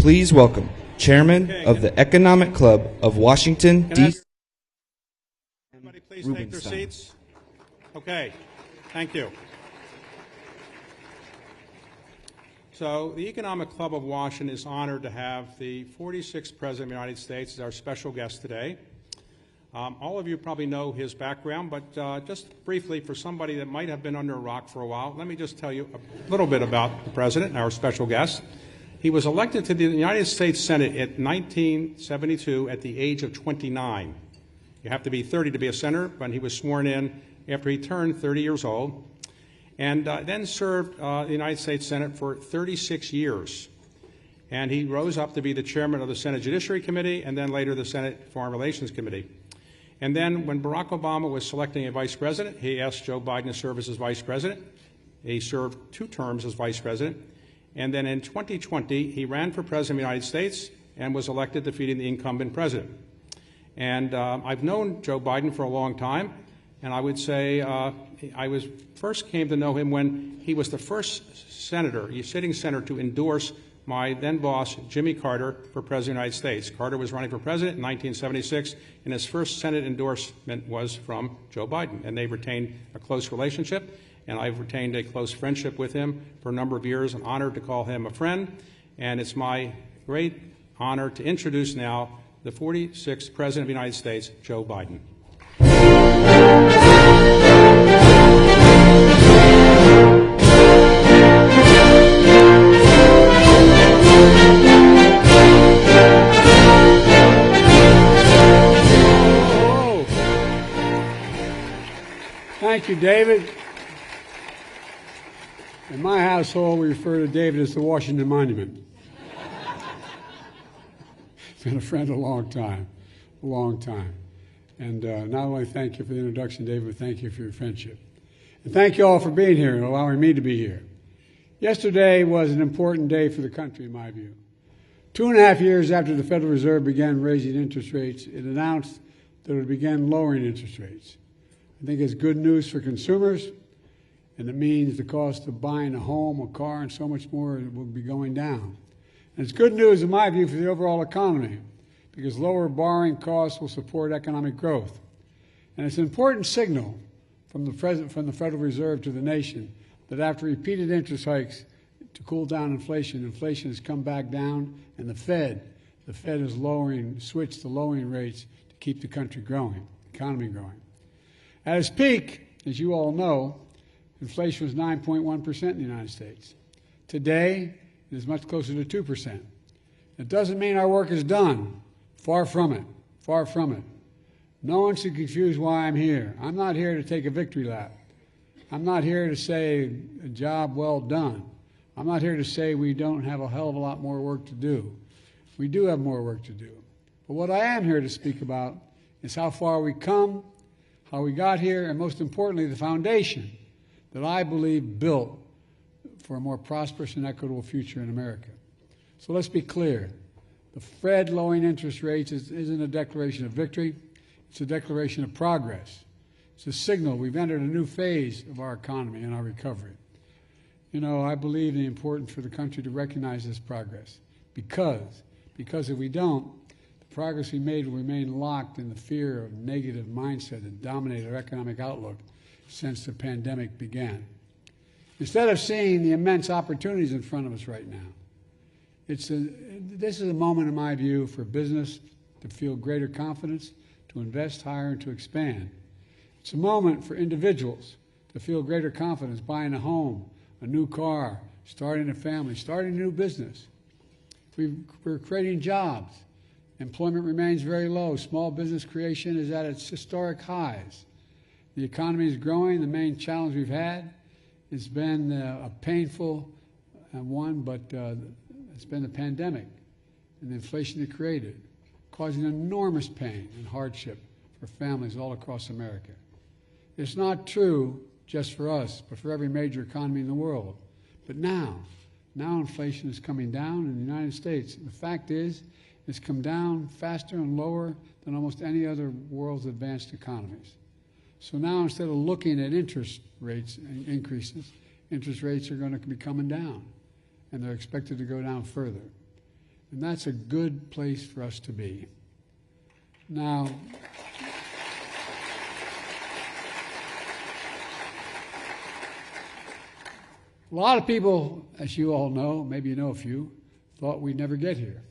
please welcome Chairman of the Economic Club of Washington, D.C. Everybody please take their seats. Okay, thank you. So the Economic Club of Washington is honored to have the 46th President of the United States as our special guest today. All of you probably know his background, but just briefly, for somebody that might have been under a rock for a while, let me just tell you a little bit about the President, our special guest. He was elected to the United States Senate in 1972 at the age of 29. You have to be 30 to be a senator, but he was sworn in after he turned 30 years old, and then served the United States Senate for 36 years. And he rose up to be the chairman of the Senate Judiciary Committee and then later the Senate Foreign Relations Committee. And then when Barack Obama was selecting a vice president, he asked Joe Biden to serve as his vice president. He served 2 terms as vice president. And then in 2020, he ran for president of the United States and was elected, defeating the incumbent president. And I've known Joe Biden for a long time, and I would say first came to know him when he was the first senator, sitting senator, to endorse my then boss, Jimmy Carter, for President of the United States. Carter was running for president in 1976, and his first Senate endorsement was from Joe Biden. And they retained a close relationship, and I've retained a close friendship with him for a number of years. I'm honored to call him a friend, and it's my great honor to introduce now the 46th President of the United States, Joe Biden. Thank you, David. In my household, we refer to David as the Washington Monument. He's been a friend a long time. And not only thank you for the introduction, David, but thank you for your friendship. And thank you all for being here and allowing me to be here. Yesterday was an important day for the country, in my view. 2.5 years after the Federal Reserve began raising interest rates, it announced that it would begin lowering interest rates. I think it's good news for consumers, and it means the cost of buying a home, a car, and so much more will be going down. And it's good news, in my view, for the overall economy, because lower borrowing costs will support economic growth. And it's an important signal from the Federal Reserve to the nation that after repeated interest hikes to cool down inflation, inflation has come back down, and the Fed has switched to lowering rates to keep the country growing, the economy growing. At its peak, as you all know, inflation was 9.1% in the United States. Today, it is much closer to 2%. It doesn't mean our work is done. Far from it. Far from it. No one should confuse why I'm here. I'm not here to take a victory lap. I'm not here to say a job well done. I'm not here to say we don't have a hell of a lot more work to do. We do have more work to do. But what I am here to speak about is how far we come, how we got here, and most importantly, the foundation that I believe built for a more prosperous and equitable future in America. So let's be clear. The Fed lowering interest rates isn't a declaration of victory. It's a declaration of progress. It's a signal we've entered a new phase of our economy and our recovery. You know, I believe the importance for the country to recognize this progress because if we don't, the progress we made will remain locked in the fear of negative mindset that dominated our economic outlook since the pandemic began. Instead of seeing the immense opportunities in front of us right now, this is a moment, in my view, for business to feel greater confidence, to invest higher, and to expand. It's a moment for individuals to feel greater confidence buying a home, a new car, starting a family, starting a new business. We're creating jobs. Employment remains very low. Small business creation is at its historic highs. The economy is growing. The main challenge we've had has been a painful one, but it's been the pandemic and the inflation it created, causing enormous pain and hardship for families all across America. It's not true just for us, but for every major economy in the world. But now inflation is coming down in the United States. The fact is, it's come down faster and lower than almost any other world's advanced economies. So now instead of looking at interest rates increases, interest rates are going to be coming down, and they're expected to go down further. And that's a good place for us to be. Now, a lot of people, as you all know, maybe you know a few, thought we'd never get here.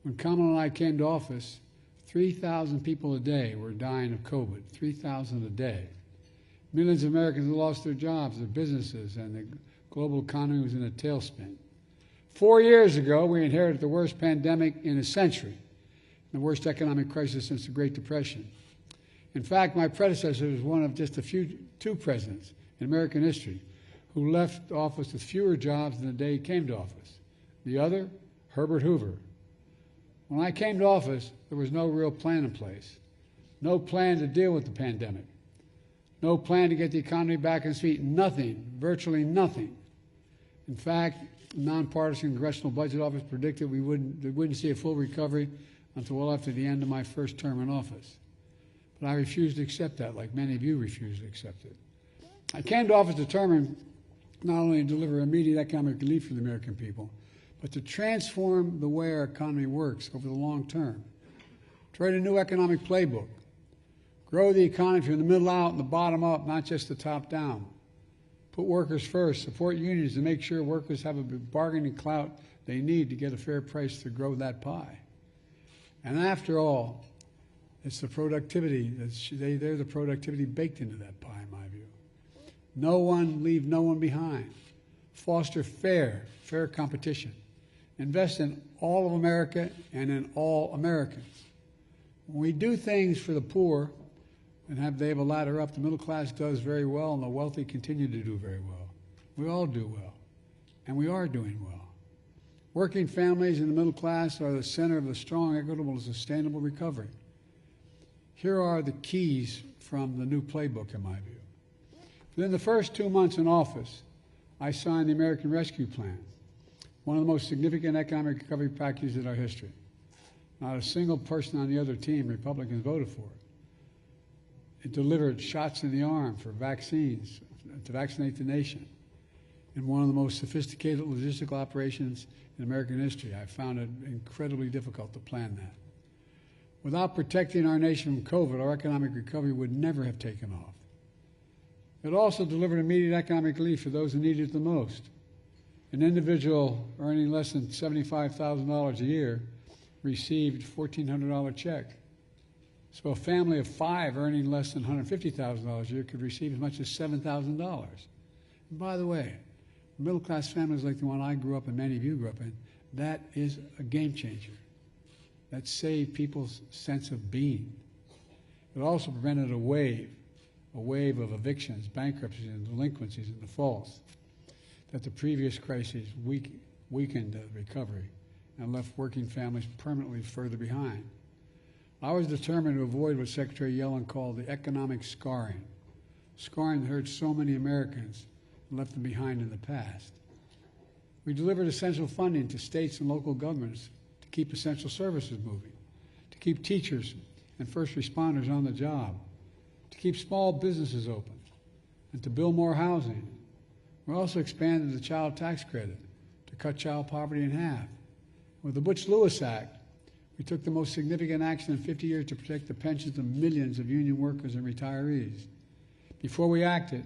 When Kamala and I came to office, 3,000 people a day were dying of COVID, 3,000 a day. Millions of Americans had lost their jobs, their businesses, and the global economy was in a tailspin. 4 years ago, we inherited the worst pandemic in a century, the worst economic crisis since the Great Depression. In fact, my predecessor was one of just two presidents in American history who left office with fewer jobs than the day he came to office. The other, Herbert Hoover. When I came to office, there was no real plan in place, no plan to deal with the pandemic, no plan to get the economy back on its feet, nothing, virtually nothing. In fact, the nonpartisan Congressional Budget Office predicted we wouldn't see a full recovery until well after the end of my first term in office. But I refused to accept that, like many of you refused to accept it. I came to office determined not only to deliver immediate economic relief for the American people, but to transform the way our economy works over the long term, to write a new economic playbook, grow the economy from the middle out and the bottom up, not just the top down, put workers first, support unions to make sure workers have a bargaining clout they need to get a fair price to grow that pie. And after all, it's the productivity, they're the productivity baked into that pie, in my view. Leave no one behind. Foster fair competition. Invest in all of America and in all Americans. When we do things for the poor and they have a ladder up, the middle class does very well and the wealthy continue to do very well. We all do well, and we are doing well. Working families and the middle class are the center of the strong, equitable, and sustainable recovery. Here are the keys from the new playbook, in my view. Within the first 2 months in office, I signed the American Rescue Plan, one of the most significant economic recovery packages in our history. Not a single person on the other team, Republicans, voted for it. It delivered shots in the arm for vaccines to vaccinate the nation in one of the most sophisticated logistical operations in American history. I found it incredibly difficult to plan that. Without protecting our nation from COVID, our economic recovery would never have taken off. It also delivered immediate economic relief for those who needed it the most. An individual earning less than $75,000 a year received a $1,400 check. So a family of 5 earning less than $150,000 a year could receive as much as $7,000. And by the way, middle-class families like the one I grew up in, many of you grew up in, that is a game changer. That saved people's sense of being. It also prevented a wave of evictions, bankruptcies, and delinquencies and defaults that the previous crises weakened the recovery and left working families permanently further behind. I was determined to avoid what Secretary Yellen called the economic scarring that hurt so many Americans and left them behind in the past. We delivered essential funding to states and local governments to keep essential services moving, to keep teachers and first responders on the job, to keep small businesses open, and to build more housing. We also expanded the child tax credit to cut child poverty in half. With the Butch-Lewis Act, we took the most significant action in 50 years to protect the pensions of millions of union workers and retirees. Before we acted,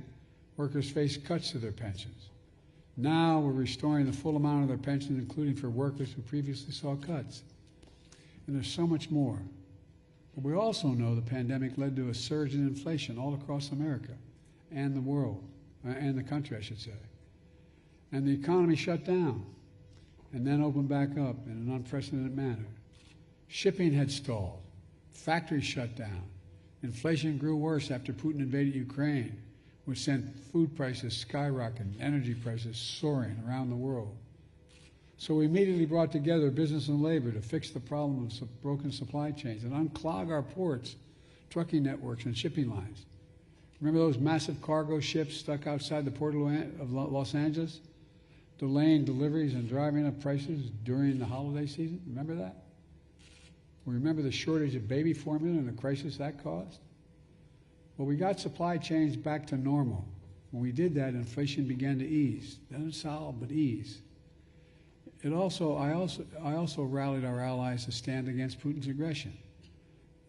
workers faced cuts to their pensions. Now we're restoring the full amount of their pensions, including for workers who previously saw cuts. And there's so much more. But we also know the pandemic led to a surge in inflation all across America and the world, and the country, I should say. And the economy shut down and then opened back up in an unprecedented manner. Shipping had stalled. Factories shut down. Inflation grew worse after Putin invaded Ukraine, which sent food prices skyrocketing, energy prices soaring around the world. So we immediately brought together business and labor to fix the problem of broken supply chains and unclog our ports, trucking networks, and shipping lines. Remember those massive cargo ships stuck outside the port of Los Angeles, delaying deliveries and driving up prices during the holiday season? Remember that? We remember the shortage of baby formula and the crisis that caused? Well, we got supply chains back to normal. When we did that, inflation began to ease. Doesn't solve, but ease. I also rallied our allies to stand against Putin's aggression.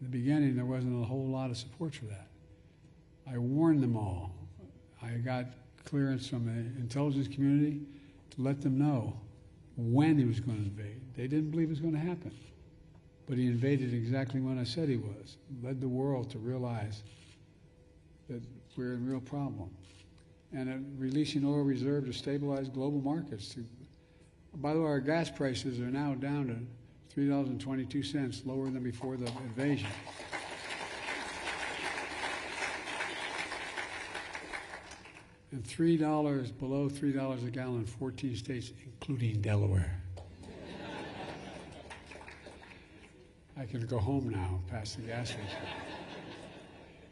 In the beginning, there wasn't a whole lot of support for that. I warned them all. I got clearance from the intelligence community to let them know when he was going to invade. They didn't believe it was going to happen. But he invaded exactly when I said he was. Led the world to realize that we're in real problem. And releasing oil reserve to stabilize global markets. By the way, our gas prices are now down to $3.22, lower than before the invasion. And $3, below $3 a gallon in 14 states, including Delaware. I can go home now, past the gas station.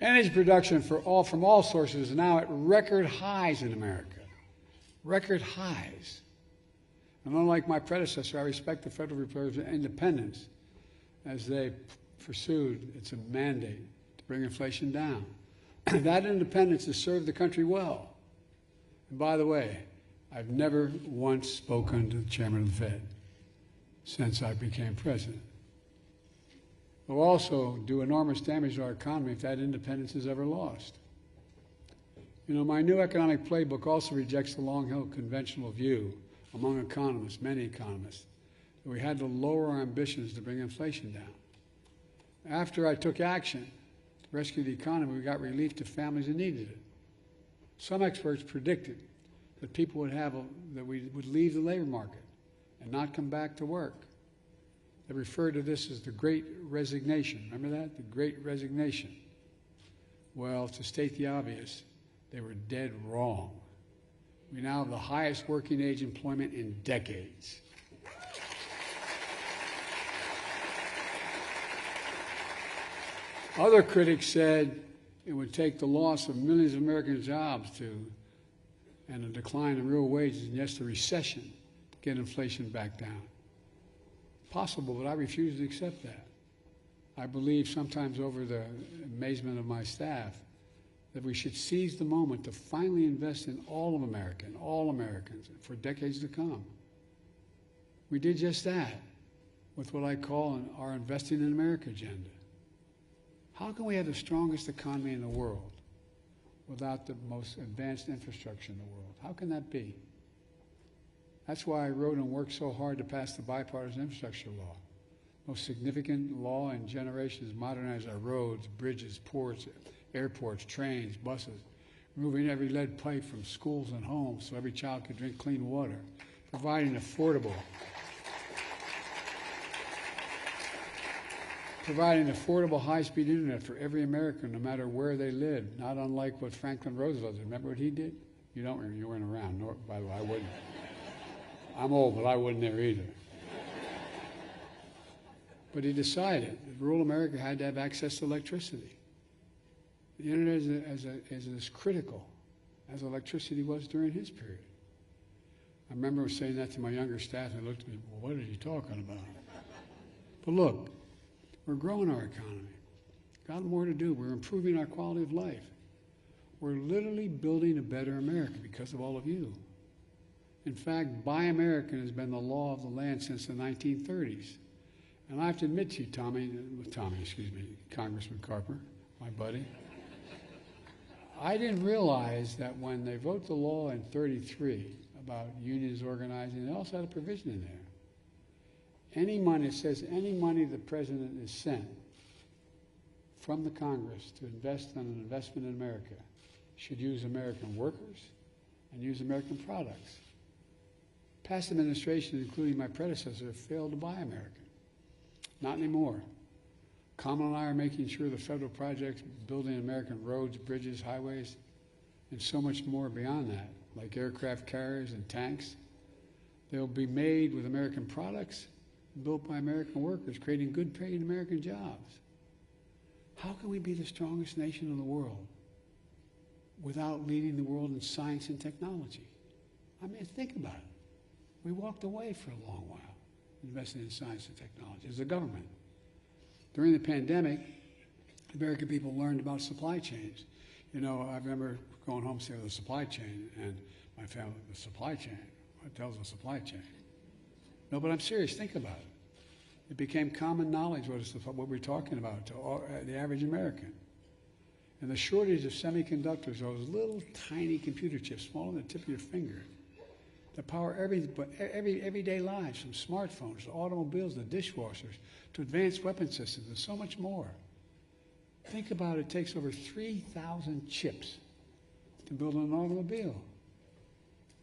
Energy production from all sources is now at record highs in America. Record highs. And unlike my predecessor, I respect the Federal Reserve's independence as they pursued its mandate to bring inflation down. That independence has served the country well. And by the way, I've never once spoken to the chairman of the Fed since I became president. It will also do enormous damage to our economy if that independence is ever lost. You know, my new economic playbook also rejects the long-held conventional view among economists, many economists, that we had to lower our ambitions to bring inflation down. After I took action to rescue the economy, we got relief to families that needed it. Some experts predicted that that we would leave the labor market and not come back to work. They referred to this as the Great Resignation. Remember that? The Great Resignation. Well, to state the obvious, they were dead wrong. We now have the highest working age employment in decades. Other critics said it would take the loss of millions of American jobs and a decline in real wages and yes, the recession to get inflation back down. Possible, but I refuse to accept that. I believe, sometimes over the amazement of my staff, that we should seize the moment to finally invest in all of America, and all Americans, for decades to come. We did just that with what I call our Investing in America agenda. How can we have the strongest economy in the world without the most advanced infrastructure in the world? How can that be? That's why I wrote and worked so hard to pass the bipartisan infrastructure law. Most significant law in generations, modernize our roads, bridges, ports, airports, trains, buses, removing every lead pipe from schools and homes so every child could drink clean water, providing affordable high-speed internet for every American, no matter where they live, not unlike what Franklin Roosevelt did. Remember what he did? You don't remember, you weren't around. Nor, by the way, I wouldn't. I'm old, but I wasn't there either. But he decided that rural America had to have access to electricity. The internet is as critical as electricity was during his period. I remember saying that to my younger staff, and they looked at me, well, what are you talking about? But look, we're growing our economy. Got more to do. We're improving our quality of life. We're literally building a better America because of all of you. In fact, Buy American has been the law of the land since the 1930s. And I have to admit to you, Congressman Carper, my buddy, I didn't realize that when they wrote the law in 33 about unions organizing, they also had a provision in there. Any money, it says any money the president is sent from the Congress to invest in an investment in America should use American workers and use American products. Past administrations, including my predecessor, failed to buy American. Not anymore. Kamala and I are making sure the federal projects building American roads, bridges, highways, and so much more beyond that, like aircraft carriers and tanks, they'll be made with American products, built by American workers, creating good paying American jobs. How can we be the strongest nation in the world without leading the world in science and technology? I mean, think about it. We walked away for a long while investing in science and technology as a government. During the pandemic, American people learned about supply chains. You know, I remember going home saying the supply chain, and my family, the supply chain. What the hell's a supply chain? No, but I'm serious. Think about it. It became common knowledge what we're talking about to the average American. And the shortage of semiconductors, those little tiny computer chips, smaller than the tip of your finger, that power everyday lives, from smartphones to automobiles to dishwashers to advanced weapon systems and so much more. Think about it, it takes over 3,000 chips to build an automobile.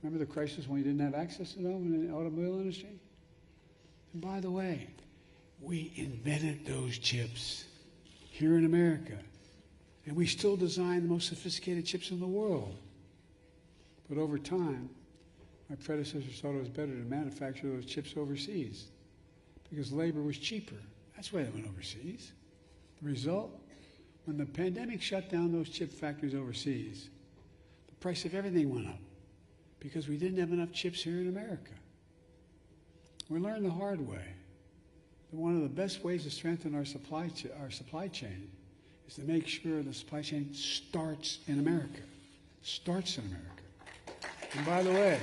Remember the crisis when you didn't have access to them in the automobile industry? And by the way, we invented those chips here in America. And we still design the most sophisticated chips in the world. But over time, my predecessors thought it was better to manufacture those chips overseas because labor was cheaper. That's why they went overseas. The result? When the pandemic shut down those chip factories overseas, the price of everything went up because we didn't have enough chips here in America. We learned the hard way that one of the best ways to strengthen our supply chain is to make sure the supply chain starts in America. Starts in America. And by the way,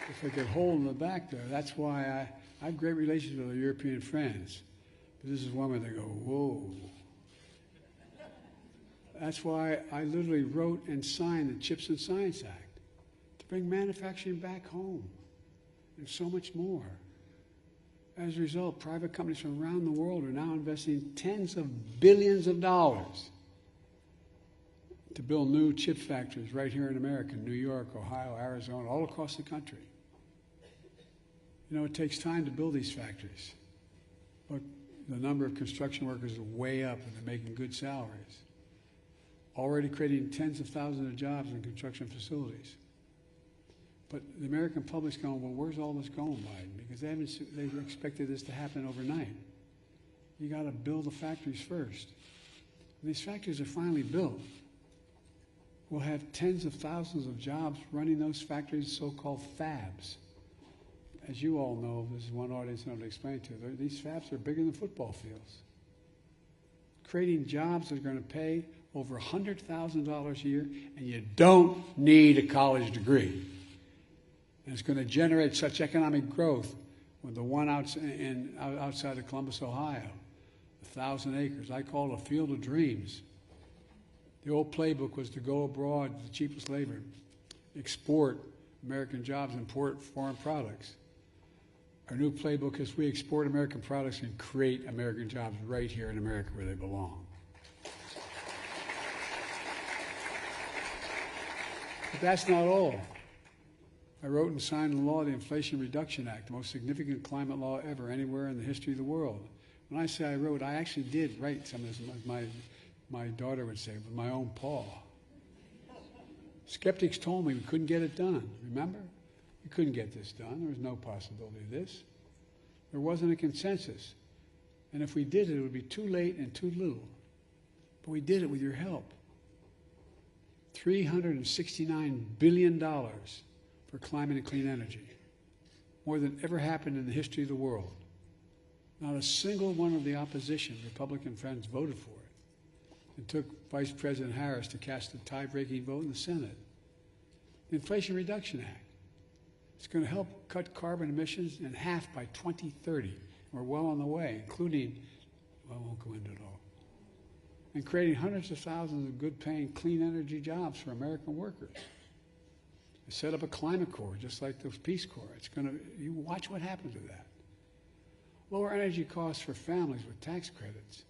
if I could hold in the back there, that's why I have great relations with our European friends. But this is one where they go, whoa. That's why I literally wrote and signed the Chips and Science Act to bring manufacturing back home and so much more. As a result, private companies from around the world are now investing tens of billions of dollars to build new chip factories right here in America, New York, Ohio, Arizona, all across the country. You know, it takes time to build these factories, but the number of construction workers is way up and they're making good salaries. Already creating tens of thousands of jobs in construction facilities. But the American public's going, well, where's all this going, Biden? Because they expected this to happen overnight. You got to build the factories first. When these factories are finally built, we'll have tens of thousands of jobs running those factories, so-called fabs. As you all know, this is one audience I want to explain to. These fabs are bigger than football fields. Creating jobs that are going to pay over $100,000 a year, and you don't need a college degree. And it's going to generate such economic growth with the one outside of Columbus, Ohio, 1,000 acres. I call it a field of dreams. The old playbook was to go abroad, the cheapest labor, export American jobs, import foreign products. Our new playbook is we export American products and create American jobs right here in America where they belong. But that's not all. I wrote and signed the law, the Inflation Reduction Act, the most significant climate law ever anywhere in the history of the world. When I say I wrote, I actually did write some of this, my daughter would say, with my own paw. Skeptics told me we couldn't get it done, remember? We couldn't get this done. There was no possibility of this. There wasn't a consensus. And if we did it, it would be too late and too little. But we did it with your help. $369 billion for climate and clean energy. More than ever happened in the history of the world. Not a single one of the opposition, Republican friends, voted for it. It took Vice President Harris to cast a tie-breaking vote in the Senate. The Inflation Reduction Act. It's going to help cut carbon emissions in half by 2030. We're well on the way, including, well, I won't go into it all, and creating hundreds of thousands of good-paying, clean energy jobs for American workers. I set up a climate corps, just like the Peace Corps. It's going to, you watch what happens with that. Lower energy costs for families with tax credits,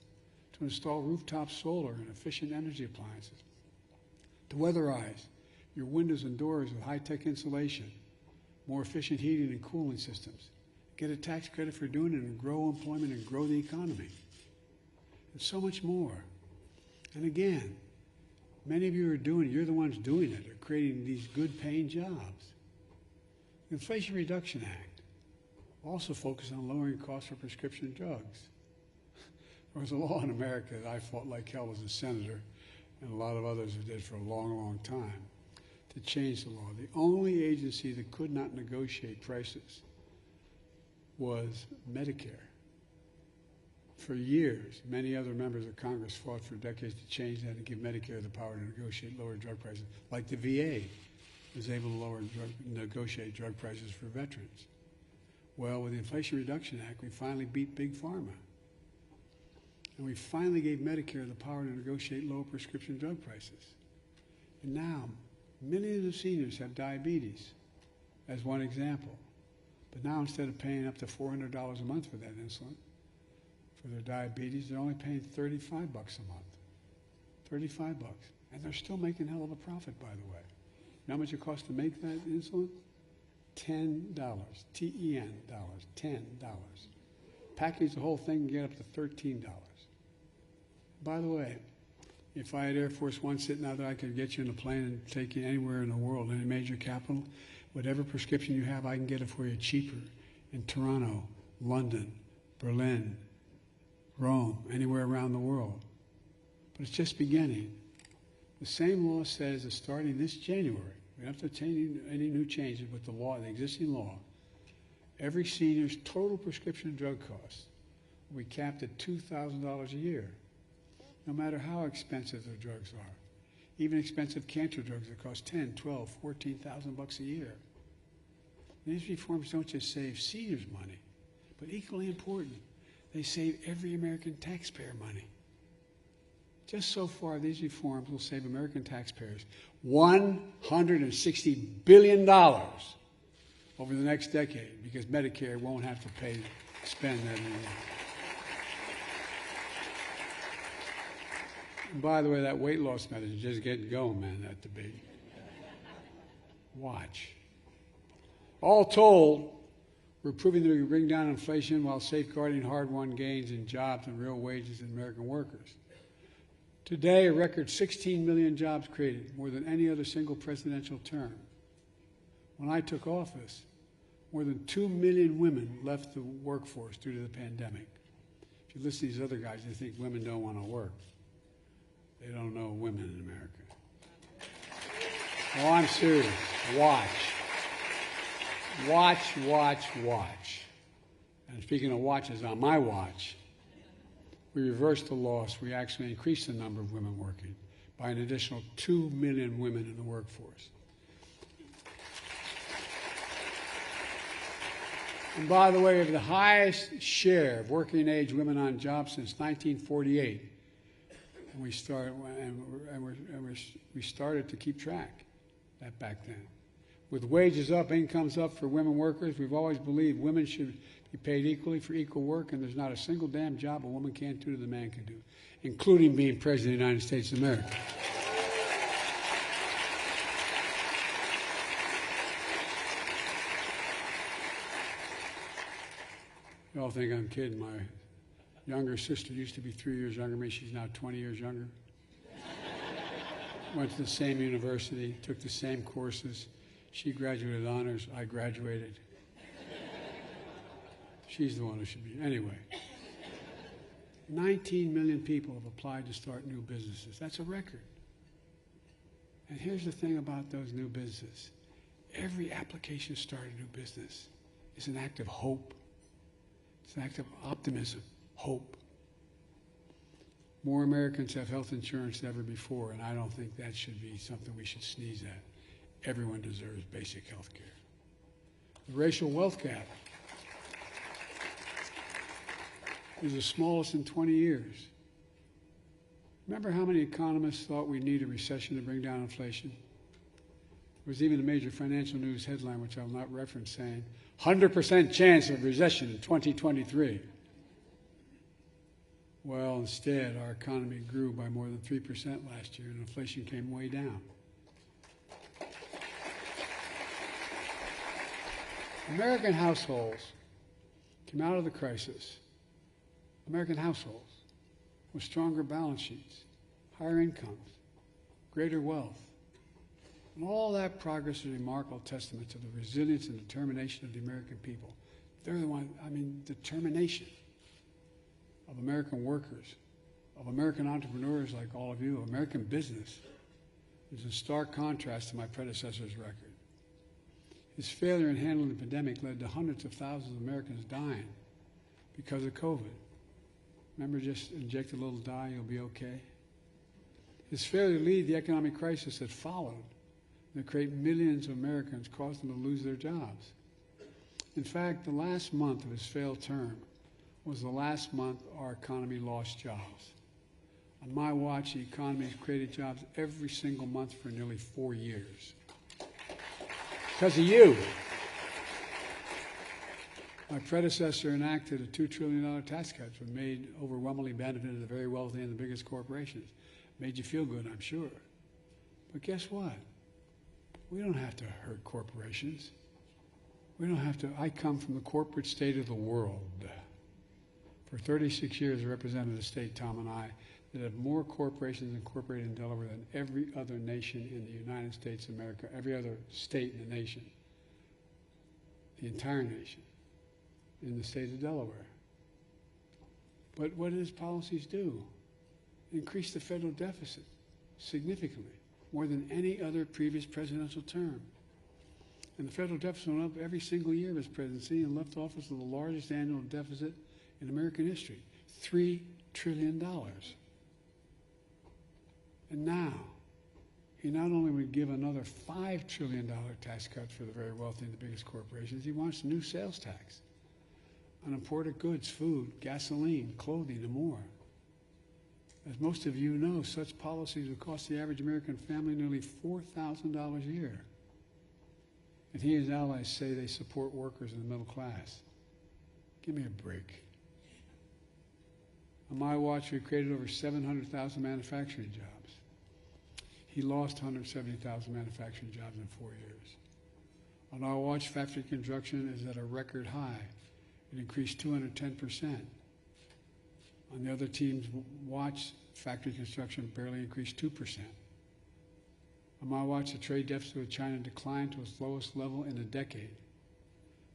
to install rooftop solar and efficient energy appliances, to weatherize your windows and doors with high-tech insulation, more efficient heating and cooling systems, get a tax credit for doing it and grow employment and grow the economy, and so much more. And again, many of you are doing it. You're the ones doing it, are creating these good-paying jobs. The Inflation Reduction Act also focused on lowering costs for prescription drugs. There was a law in America that I fought like hell as a senator, and a lot of others who did for a long, long time, to change the law. The only agency that could not negotiate prices was Medicare. For years, many other members of Congress fought for decades to change that and give Medicare the power to negotiate lower drug prices, like the VA. was able to negotiate drug prices for veterans. Well, with the Inflation Reduction Act, we finally beat Big Pharma. And we finally gave Medicare the power to negotiate low prescription drug prices. And now, millions of seniors have diabetes, as one example. But now, instead of paying up to $400 a month for that insulin, for their diabetes, they're only paying $35 a month. $35. And they're still making a hell of a profit, by the way. You know how much it costs to make that insulin? $10. T-E-N dollars. $10. Package the whole thing and get up to $13. By the way, if I had Air Force One sitting out there, I could get you in a plane and take you anywhere in the world, any major capital. Whatever prescription you have, I can get it for you cheaper in Toronto, London, Berlin, Rome, anywhere around the world. But it's just beginning. The same law says that starting this January, we don't have to change any new changes with the law, the existing law, every senior's total prescription drug cost will be capped at $2,000 a year, no matter how expensive their drugs are. Even expensive cancer drugs that cost $10,000, $12,000, $14,000 a year. These reforms don't just save seniors money, but equally important, they save every American taxpayer money. Just so far, these reforms will save American taxpayers $160 billion over the next decade because Medicare won't have to spend that anymore. And by the way, that weight loss medicine is just getting going, man, that debate. Watch. All told, we're proving that we can bring down inflation while safeguarding hard-won gains in jobs and real wages in American workers. Today, a record 16 million jobs created, more than any other single presidential term. When I took office, more than 2 million women left the workforce due to the pandemic. If you listen to these other guys, they think women don't want to work. They don't know women in America. Oh, I'm serious. Watch. Watch, watch, watch. And speaking of watches, on my watch, we reversed the loss. We actually increased the number of women working by an additional 2 million women in the workforce. And by the way, we have the highest share of working-age women on jobs since 1948. And we started to keep track that back then. With wages up, incomes up for women workers, we've always believed women should be paid equally for equal work, and there's not a single damn job a woman can't do that a man can do, including being President of the United States of America. You all think I'm kidding. My younger sister used to be 3 years younger than me. She's now 20 years younger. Went to the same university, took the same courses. She graduated honors. I graduated. She's the one who should be. Anyway, 19 million people have applied to start new businesses. That's a record. And here's the thing about those new businesses. Every application to start a new business is an act of hope. It's an act of optimism, hope. More Americans have health insurance than ever before, and I don't think that should be something we should sneeze at. Everyone deserves basic health care. The racial wealth gap is the smallest in 20 years. Remember how many economists thought we need a recession to bring down inflation? There was even a major financial news headline, which I'll not reference, saying, 100% chance of recession in 2023. Well, instead, our economy grew by more than 3% last year, and inflation came way down. American households came out of the crisis, American households, with stronger balance sheets, higher incomes, greater wealth. And all that progress is a remarkable testament to the resilience and determination of the American people. They're the one, determination of American workers, of American entrepreneurs like all of you, of American business, is in stark contrast to my predecessor's record. His failure in handling the pandemic led to hundreds of thousands of Americans dying because of COVID. Remember, just inject a little dye, you'll be okay? His failure to lead the economic crisis that followed that create millions of Americans, cause them to lose their jobs. In fact, the last month of his failed term was the last month our economy lost jobs. On my watch, the economy has created jobs every single month for nearly 4 years. Because of you. My predecessor enacted a $2 trillion tax cut that made overwhelmingly benefited the very wealthy and the biggest corporations. Made you feel good, I'm sure. But guess what? We don't have to hurt corporations. We don't have to. I come from the corporate state of the world. For 36 years, I represented a state, Tom and I, that have more corporations incorporated in Delaware than every other nation in the United States of America, every other state in the nation, the entire nation, in the state of Delaware. But what do his policies do? Increase the federal deficit significantly, more than any other previous presidential term. And the federal deficit went up every single year of his presidency and left office with the largest annual deficit in American history, $3 trillion. And now, he not only would give another $5 trillion tax cut for the very wealthy and the biggest corporations, he wants a new sales tax on imported goods, food, gasoline, clothing, and more. As most of you know, such policies would cost the average American family nearly $4,000 a year. And he and his allies say they support workers in the middle class. Give me a break. On my watch, we created over 700,000 manufacturing jobs. He lost 170,000 manufacturing jobs in 4 years. On our watch, factory construction is at a record high. It increased 210%. On the other team's watch, factory construction barely increased 2%. On my watch, the trade deficit with China declined to its lowest level in a decade.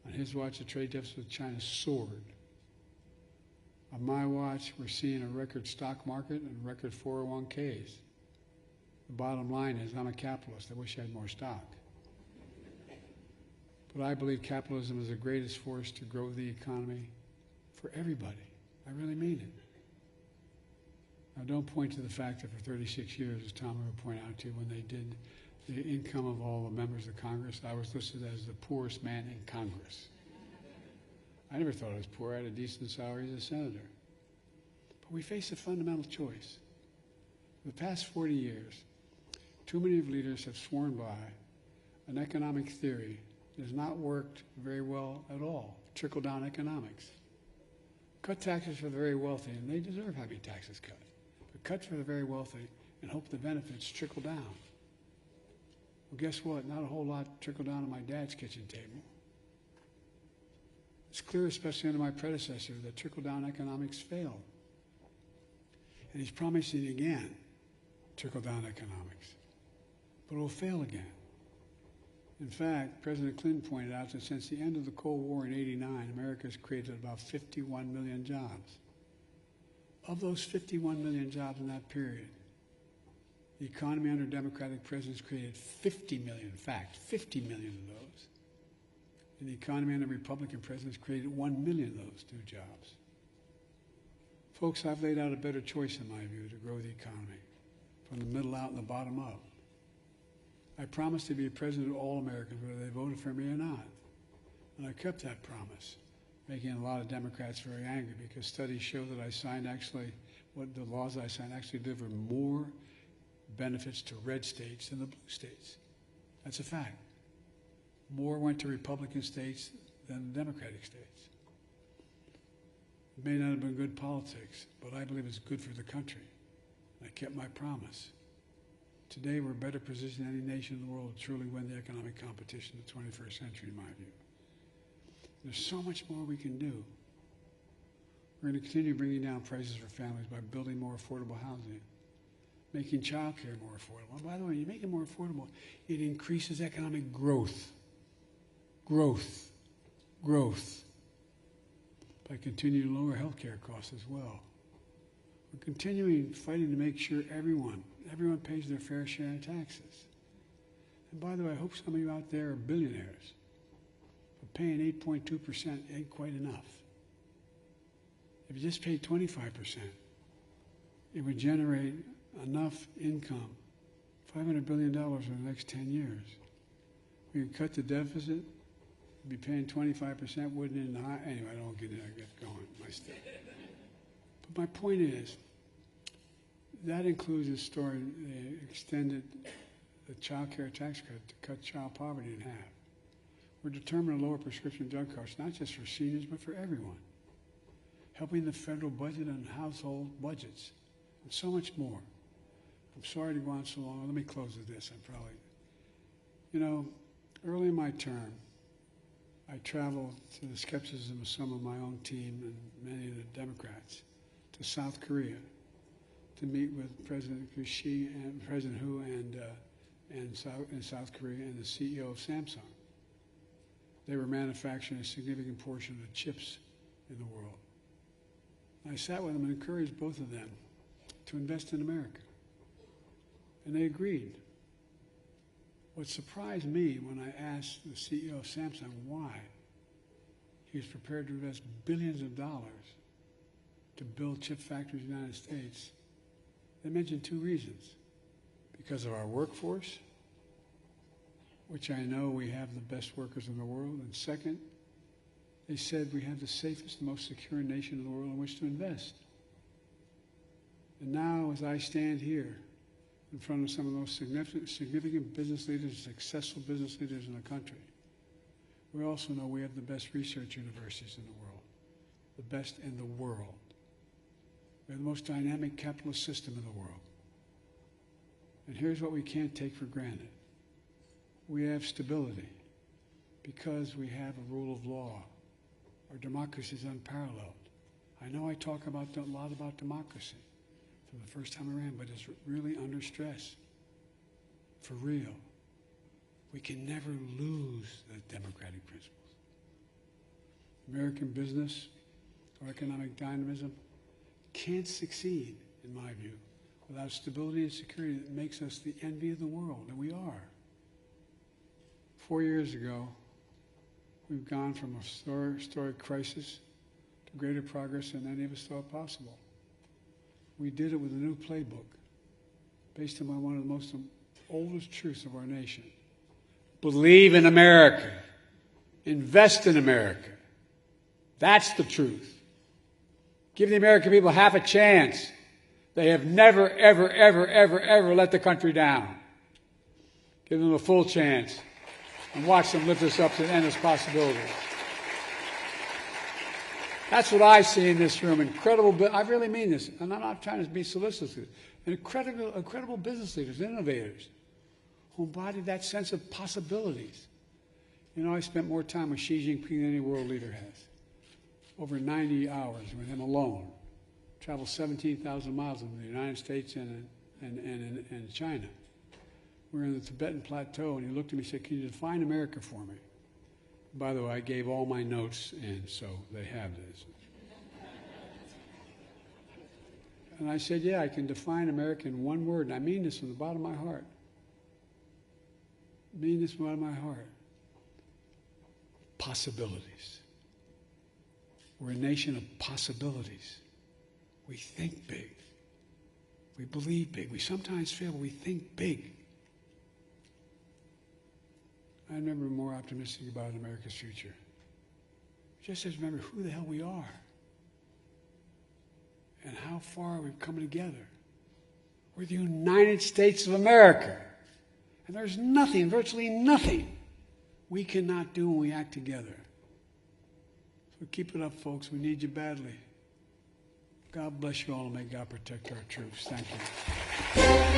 On his watch, the trade deficit with China soared. On my watch, we're seeing a record stock market and record 401ks. The bottom line is, I'm a capitalist. I wish I had more stock. But I believe capitalism is the greatest force to grow the economy for everybody. I really mean it. Now, don't point to the fact that for 36 years, as Tom would point out to you, when they did the income of all the members of Congress, I was listed as the poorest man in Congress. I never thought I was poor. I had a decent salary as a senator. But we face a fundamental choice. For the past 40 years, too many of leaders have sworn by an economic theory that has not worked very well at all, trickle-down economics. Cut taxes for the very wealthy, and they deserve having taxes cut. But cut for the very wealthy and hope the benefits trickle down. Well, guess what? Not a whole lot trickled down on my dad's kitchen table. It's clear, especially under my predecessor, that trickle-down economics failed. And he's promising again trickle-down economics. But it will fail again. In fact, President Clinton pointed out that since the end of the Cold War in '89, America has created about 51 million jobs. Of those 51 million jobs in that period, the economy under Democratic presidents created 50 million, in fact, 50 million of those. And the economy under Republican presidents created 1 million of those new jobs. Folks, I've laid out a better choice, in my view, to grow the economy, from the middle out and the bottom up. I promised to be a president of all Americans, whether they voted for me or not. And I kept that promise, making a lot of Democrats very angry because studies show that I signed the laws I signed actually deliver more benefits to red states than the blue states. That's a fact. More went to Republican states than the Democratic states. It may not have been good politics, but I believe it's good for the country. I kept my promise. Today, we're better positioned than any nation in the world to truly win the economic competition of the 21st century, in my view. There's so much more we can do. We're going to continue bringing down prices for families by building more affordable housing, making child care more affordable. And by the way, you make it more affordable, it increases economic growth. Growth. By continuing to lower health care costs as well. We're continuing fighting to make sure everyone pays their fair share of taxes. And by the way, I hope some of you out there are billionaires. But paying 8.2% ain't quite enough. If you just paid 25%, it would generate enough income, $500 billion over the next 10 years. We can cut the deficit, be paying 25%, wouldn't it? Anyway, I don't get going, my stuff. But my point is, that includes the story, they extended the child care tax credit to cut child poverty in half. We're determined to lower prescription drug costs, not just for seniors, but for everyone. Helping the federal budget and household budgets, and so much more. I'm sorry to go on so long. Let me close with this. Early in my term, I traveled to the skepticism of some of my own team and many of the Democrats to South Korea to meet with President Xi and President Hu in South Korea and the CEO of Samsung. They were manufacturing a significant portion of the chips in the world. I sat with them and encouraged both of them to invest in America. And they agreed. What surprised me when I asked the CEO of Samsung why he was prepared to invest billions of dollars to build chip factories in the United States, they mentioned two reasons. Because of our workforce, which I know we have the best workers in the world, and second, they said we have the safest, most secure nation in the world in which to invest. And now, as I stand here in front of some of the most significant business leaders, successful business leaders in the country, we also know we have the best research universities in the world, the best in the world. We have the most dynamic capitalist system in the world. And here's what we can't take for granted. We have stability because we have a rule of law. Our democracy is unparalleled. I know I talk a lot about democracy for the first time around, but it's really under stress. For real. We can never lose the democratic principles. American business or economic dynamism can't succeed, in my view, without stability and security that makes us the envy of the world, and we are. 4 years ago, we've gone from a historic crisis to greater progress than any of us thought possible. We did it with a new playbook based on one of the most oldest truths of our nation. Believe in America. Invest in America. That's the truth. Give the American people half a chance. They have never, ever, ever, ever, ever let the country down. Give them a full chance and watch them lift us up to endless possibilities. That's what I see in this room. Incredible, I really mean this, and I'm not trying to be solicitous. Incredible business leaders, innovators, who embody that sense of possibilities. I spent more time with Xi Jinping than any world leader has. Over 90 hours with him alone. Traveled 17,000 miles in the United States and China. We were in the Tibetan Plateau, and he looked at me and said, "Can you define America for me?" By the way, I gave all my notes in, so they have this. And I said, "Yeah, I can define America in one word, and I mean this from the bottom of my heart. I mean this from the bottom of my heart. Possibilities. We're a nation of possibilities. We think big. We believe big. We sometimes fail, but we think big. I've never been more optimistic about America's future. Just as remember who the hell we are and how far we've come together. We're the United States of America. And there's nothing, virtually nothing, we cannot do when we act together. So keep it up, folks. We need you badly. God bless you all, and may God protect our troops. Thank you.